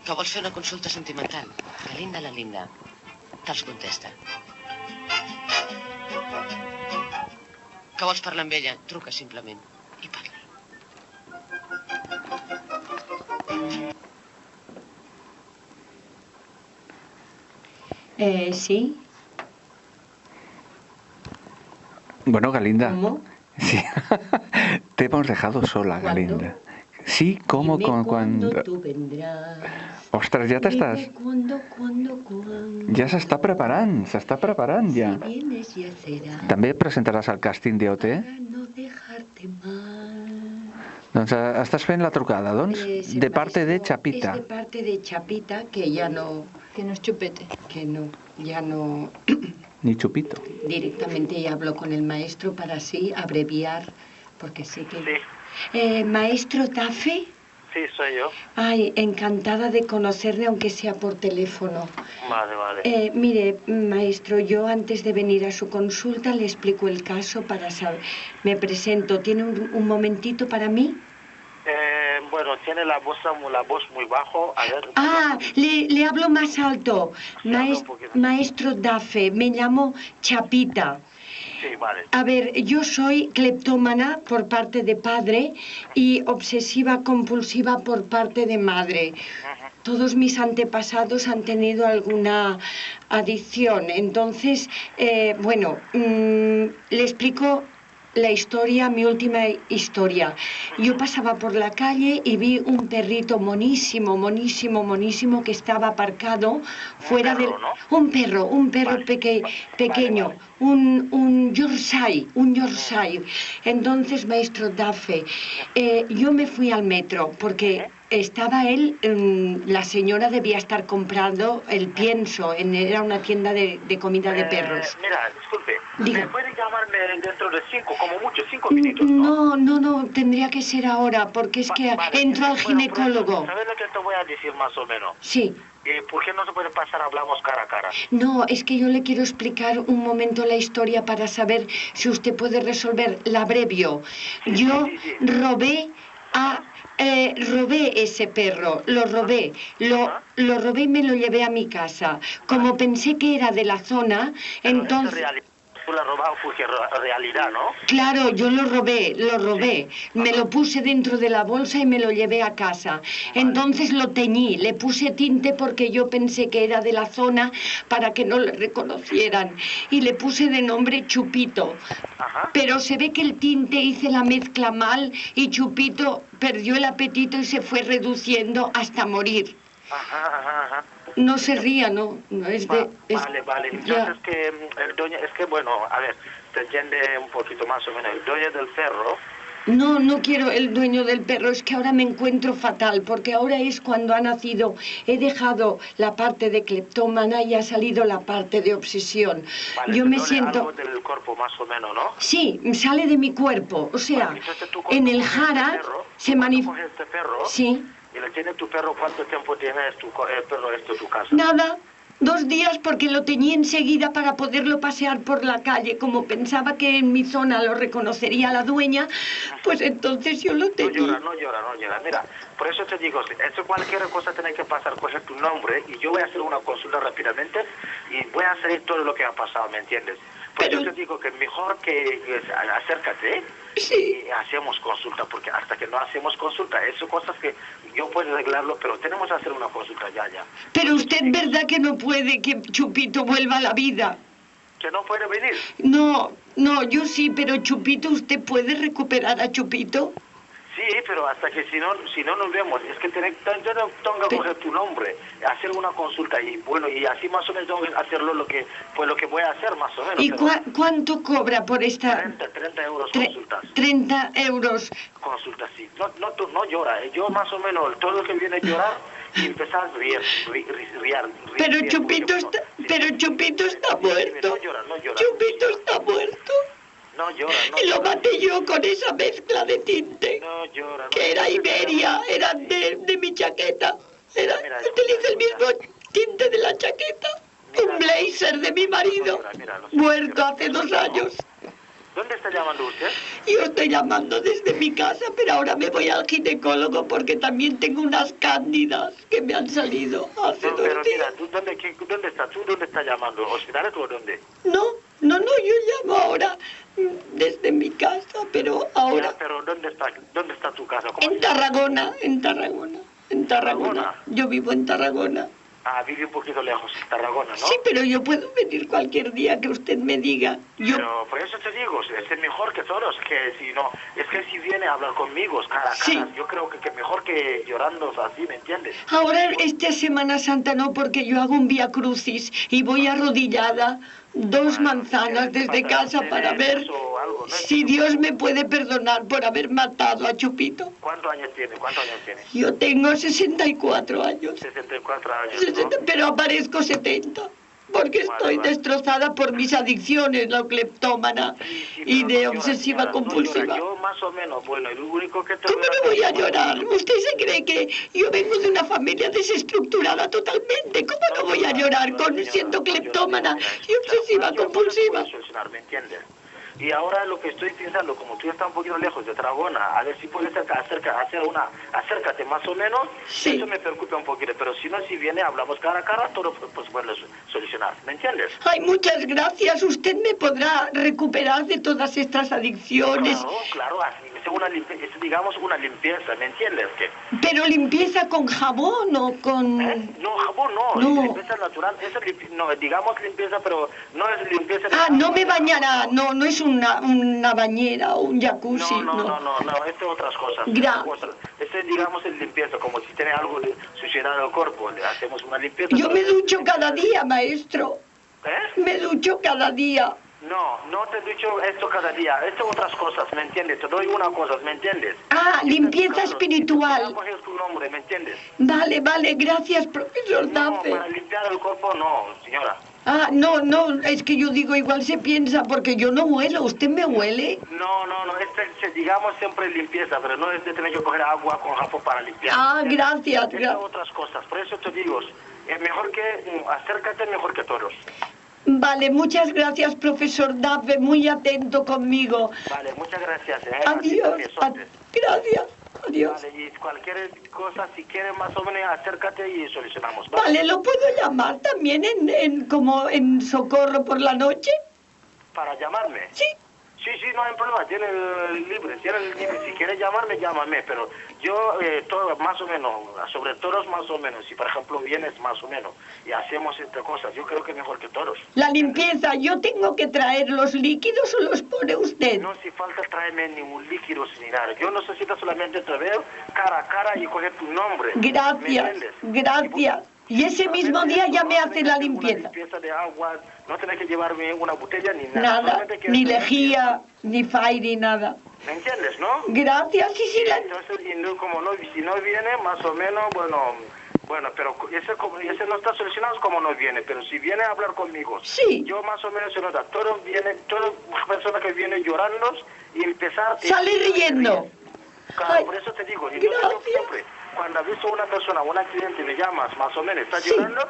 Que vols fer una consulta sentimental. La Linda, te'ls contesta. Que vols parlar amb ella? Truca, simplement. I parla. ¿Sí? Bueno, Galinda. ¿Cómo? Sí. Te hemos dejado sola, Galinda. Sí, ¿cómo? Cuando tú vendrás. Ostras, ja t'estàs... Cuando. Ja s'està preparant ja. Si vienes ya será. També presentaràs el càsting d'OT? Para no dejarte mal. Doncs estàs fent la trucada, doncs, de parte de Chapita. Es de parte de Chapita, que ya no... Que no es chupete. Que no, ya no... Ni Chupito. Directamente ya hablo con el maestro para así abreviar, porque sé que... Sí. Maestro Tafe. Sí, soy yo. Ay, encantada de conocerle, aunque sea por teléfono. Vale. Mire, maestro, yo antes de venir a su consulta le explico el caso para saber... Me presento. ¿Tiene un momentito para mí? Bueno, tiene la voz muy bajo. A ver... Le hablo más alto. Maestro Dafe, me llamo Chapita. Sí, vale. A ver, yo soy cleptómana por parte de padre y obsesiva compulsiva por parte de madre. Todos mis antepasados han tenido alguna adicción. Entonces, le explico la historia, mi última historia. Yo pasaba por la calle y vi un perrito monísimo que estaba aparcado fuera del... Un perro pequeño. Vale. Un Yorkshire. Entonces, maestro Dafe, yo me fui al metro porque estaba él, la señora debía estar comprando el pienso, era una tienda de comida de perros. Mira, disculpe, Diga. ¿me puede llamarme dentro de 5 minutos, no? No, tendría que ser ahora, porque es que entro al ginecólogo. ¿Sabes lo que te voy a decir más o menos? Sí. ¿Por qué no se puede pasar, hablamos cara a cara? No, es que yo le quiero explicar un momento la historia para saber si usted puede resolver. La abrevio. Yo robé ese perro, lo robé y me lo llevé a mi casa. Como pensé que era de la zona, entonces... Tú la robado porque realidad, ¿no? Claro, yo lo robé. Me lo puse dentro de la bolsa y me lo llevé a casa. Entonces lo teñí, le puse tinte porque yo pensé que era de la zona para que no le reconocieran. Y le puse de nombre Chupito. Pero se ve que el tinte hice la mezcla mal y Chupito perdió el apetito y se fue reduciendo hasta morir. No se ría, ¿no? Vale. Entonces que el dueño, a ver, te entiende un poquito más o menos. El dueño del perro... No quiero el dueño del perro, es que ahora me encuentro fatal, porque ahora es cuando ha nacido. He dejado la parte de cleptómana y ha salido la parte de obsesión. Vale, yo me siento... algo del cuerpo más o menos, ¿no? Sí, sale de mi cuerpo, o sea, en el jara se manifiesta... Este perro, sí. ¿Y le tiene tu perro? ¿Cuánto tiempo tiene el perro en tu casa? Nada, 2 días porque lo teñí enseguida para poderlo pasear por la calle. Como pensaba que en mi zona lo reconocería la dueña, pues entonces yo lo teñí. No llora. Mira, por eso te digo, eso cualquier cosa tiene que pasar, coger tu nombre y yo voy a hacer una consulta rápidamente y voy a hacer todo lo que ha pasado, ¿me entiendes? Por eso te digo que mejor que acércate y hacemos consulta, porque hasta que no hacemos consulta, eso cosas que yo puedo arreglarlo, pero tenemos que hacer una consulta ya. Pero usted, ¿verdad que no puede que Chupito vuelva a la vida? ¿Que no puede venir? No, yo sí, pero Chupito, ¿usted puede recuperar a Chupito? Sí, pero hasta que si no nos vemos, es que tengo que coger tu nombre, hacer una consulta y así más o menos tengo que hacerlo lo que voy a hacer más o menos. ¿Y cuánto cobra por esta? 30 euros consultas. 30 euros. Consultas, sí. No llora, yo más o menos todo lo que viene a llorar y empezar a reír. Pero Chupito está muerto. No llora. Chupito está muerto. No llora. Y lo maté yo con esa mezcla de tinte. No llora. Que era Iberia, era de mi chaqueta. Utiliza el mismo tinte de la chaqueta. Un blazer de mi marido, muerto hace 2 años. ¿Dónde está llamando usted? Yo estoy llamando desde mi casa, pero ahora me voy al ginecólogo porque también tengo unas cándidas que me han salido hace No, 2 pero mira, días. ¿dónde estás? ¿Tú dónde estás llamando? ¿Hospitales o dónde? No, yo llamo ahora desde mi casa, pero ahora Ya, pero ¿dónde está tu casa? ¿Cómo en se llama? Tarragona, en Tarragona. ¿Tarragona? Yo vivo en Tarragona. Ah, vive un poquito lejos, Tarragona, ¿no? Sí, pero yo puedo venir cualquier día que usted me diga. Yo Pero por eso te digo, es mejor que todos, que si no, es que si viene a hablar conmigo cara a cara, Sí. yo creo que mejor que llorando así, ¿me entiendes? ahora esta Semana Santa no, porque yo hago un vía crucis y voy arrodillada 2 manzanas desde casa para ver si Dios me puede perdonar por haber matado a Chupito. ¿Cuántos años tiene? Yo tengo 64 años, 64 años, ¿no? pero aparezco 70, porque estoy Vale. destrozada por mis adicciones, la cleptómana Sí, y pero de no llora, obsesiva señora, no compulsiva. llora. Yo más o menos, bueno, el único que te ¿Cómo no voy a llorar? ¿Usted se cree que yo vengo de una familia desestructurada totalmente? ¿Cómo no voy a llorar siendo cleptómana y obsesiva compulsiva? ¿Me entiendes? Y ahora lo que estoy pensando, como tú estás un poquito lejos de Tarragona, a ver si puedes acércate más o menos, Sí. eso me preocupa un poquito, pero si no, si viene, hablamos cara a cara, todo pues puede solucionar, ¿me entiendes? Ay, muchas gracias. Usted me podrá recuperar de todas estas adicciones. Claro, así, es digamos una limpieza, ¿me entiendes? Pero limpieza con jabón o con... No, jabón no, No. limpieza natural, no, digamos limpieza, pero no es limpieza... Ah, no me bañará, no es una bañera o un jacuzzi, No, esto es otras cosas. Este digamos es limpieza, como si tiene algo de suciedad del cuerpo, le hacemos una limpieza. Yo me ducho cada día, maestro. ¿Eh? Me ducho cada día. No te he dicho esto cada día, esto es otras cosas, ¿me entiendes? Te doy una cosa, ¿me entiendes? Ah, limpieza espiritual. Es tu nombre, ¿me entiendes? Vale, gracias, profesor No, Dafe. para limpiar el cuerpo no, señora. Ah, no, es que yo digo, igual se piensa, porque yo no huelo. ¿Usted me huele? No, digamos siempre limpieza, pero no es de tener que coger agua con jabón para limpiar. Ah, gracias, Estas gracias. otras cosas, por eso te digo, es mejor que, acércate mejor que todos. Vale, muchas gracias, profesor Dafe, muy atento conmigo. Vale, muchas gracias. Adiós. Gracias. Adiós. Vale, y cualquier cosa, si quieres más o menos, acércate y solucionamos. Vale, ¿lo puedo llamar también como en socorro por la noche? ¿Para llamarme? Sí. Sí, no hay problema, tiene el libre. Si quieres llamarme, llámame, pero yo, todo más o menos, sobre todos más o menos, si por ejemplo vienes más o menos y hacemos estas cosas, yo creo que mejor que todos. La limpieza, ¿yo tengo que traer los líquidos o los pone usted? No hace falta traerme ningún líquido ni nada. Yo necesito solamente te veo cara a cara y coger tu nombre. ¿Me Gracias, entiendes? gracias. Y ese mismo día ya me hace la Una limpieza. limpieza de agua, no tenés que llevarme una botella ni nada. Nada, solamente que ni hacer lejía, ni fairy, nada. ¿Me entiendes, no? Gracias, sí, Entonces, si no viene, más o menos, bueno, pero ese no está solucionado como no viene, pero si viene a hablar conmigo, Sí. yo más o menos se nota, toda persona que viene llorando y empezar... Sale riendo. Claro, Ay, por eso te digo, entonces yo gracias. siempre, cuando aviso a una persona, un accidente, me llamas, más o menos, está Sí. llorando,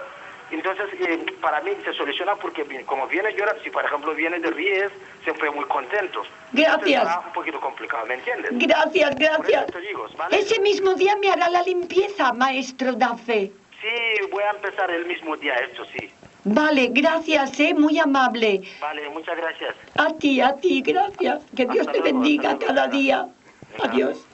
entonces para mí se soluciona porque como viene llorando, si por ejemplo viene de ríes, siempre muy contentos. Gracias. Entonces, está un poquito complicado, ¿me entiendes? Gracias, Por gracias. eso te digo, ¿vale? Ese mismo día me hará la limpieza, maestro Dafe. Sí, voy a empezar el mismo día, esto sí. Vale, gracias, muy amable. Vale, muchas gracias. A ti, gracias. Que Dios Hasta te luego, bendiga hasta luego. cada día. Venga. Adiós.